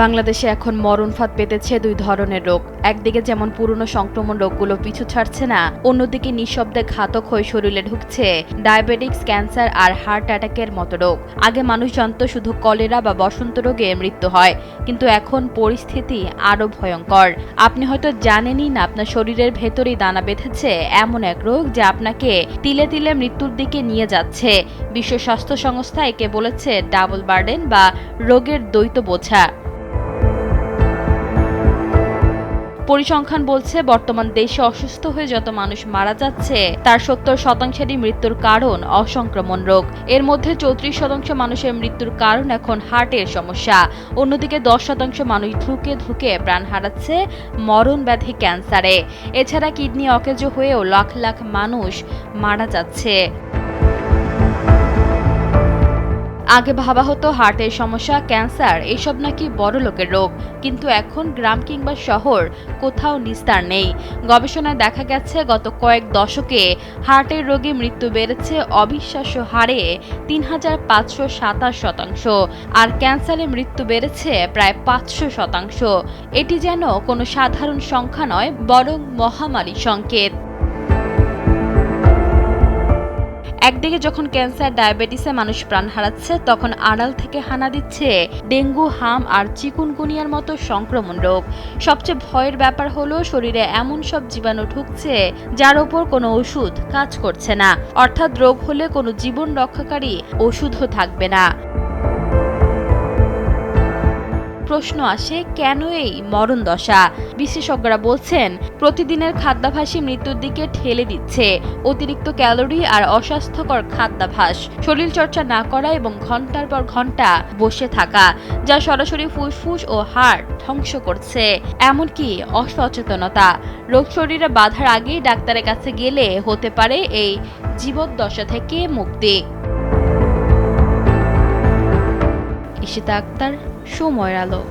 বাংলাদেশে এখন মরণ ফাঁদ পেতেছে দুই ধরনের রোগ। একদিকে যেমন পুরনো সংক্রমণ রোগগুলো পিছু ছাড়ছে না, অন্যদিকে নিঃশব্দে ঘাতক হয়ে শরীরে ঢুকছে ডায়াবেটিক্স, ক্যান্সার আর হার্ট অ্যাটাকের মতো রোগ। আগে মানুষ জানত শুধু কলেরা বা বসন্ত রোগে মৃত্যু হয়, কিন্তু এখন পরিস্থিতি আরো ভয়ঙ্কর। আপনি হয়তো জানেনই না আপনার শরীরের ভেতরেই দানা বেঁধেছে এমন এক রোগ যা আপনাকে তিলে তিলে মৃত্যুর দিকে নিয়ে যাচ্ছে। বিশ্ব স্বাস্থ্য সংস্থা একে বলেছে ডাবল বার্ডেন বা রোগের দ্বৈত বোঝা। পরিসংখ্যান বলছে বর্তমান দেশে অসুস্থ হয়ে যত মানুষ মারা যাচ্ছে তার 70% মৃত্যুর কারণ অসংক্রমণ রোগ। এর মধ্যে 34% মানুষের মৃত্যুর কারণ এখন হার্টের সমস্যা। অন্যদিকে 10% মানুষ ধুকে ধুকে প্রাণ হারাচ্ছে মরণ ব্যাধি ক্যান্সারে। এছাড়া কিডনি অকেজো হয়েও লাখ লাখ মানুষ মারা যাচ্ছে। আগে ভাবা হতো হার্টের সমস্যা, ক্যান্সার এসব নাকি বড় লোকের রোগ, কিন্তু এখন গ্রাম কিংবা শহর কোথাও নিস্তার নেই। গবেষণায় দেখা গেছে গত কয়েক দশকে হার্টের রোগে মৃত্যু বেড়েছে অবিশ্বাস্য হারে ৩৫২৭%, আর ক্যান্সারে মৃত্যু বেড়েছে প্রায় ৫০০%। এটি যেন কোনো সাধারণ সংখ্যা নয়, বরং মহামারী সংকেত। একদিকে যখন ক্যান্সার, ডায়াবেটিসে মানুষ প্রাণ হারাচ্ছে, তখন আড়াল থেকে হানা দিচ্ছে ডেঙ্গু, হাম আর চিকুনগুনিয়ার মতো সংক্রমণ রোগ। সবচেয়ে ভয়ের ব্যাপার হলো শরীরে এমন সব জীবাণু ঢুকছে যার ওপর কোনো ওষুধ কাজ করছে না, অর্থাৎ রোগ হলে কোনো জীবন রক্ষাকারী ওষুধও থাকবে না। প্রশ্ন আসে, কেন এই মরণ দশা? বিশেষজ্ঞরা বলছেন প্রতিদিনের খাদ্যাভ্যাসই মৃত্যুর দিকে ঠেলে দিচ্ছে। অতিরিক্ত ক্যালোরি আর অস্বাস্থ্যকর খাদ্যাভ্যাস, শরীরচর্চা না করা এবং ঘন্টার পর ঘন্টা বসে থাকা, যা সরাসরি ফুসফুস ও হার্ট ধ্বংস করছে। এমনকি অসচেতনতা। রোগ শরীরে বাধার আগেই ডাক্তারের কাছে গেলে হতে পারে এই জীবদ্দশা থেকে মুক্তি। ঈশিতা আক্তার, সময়ের আলো।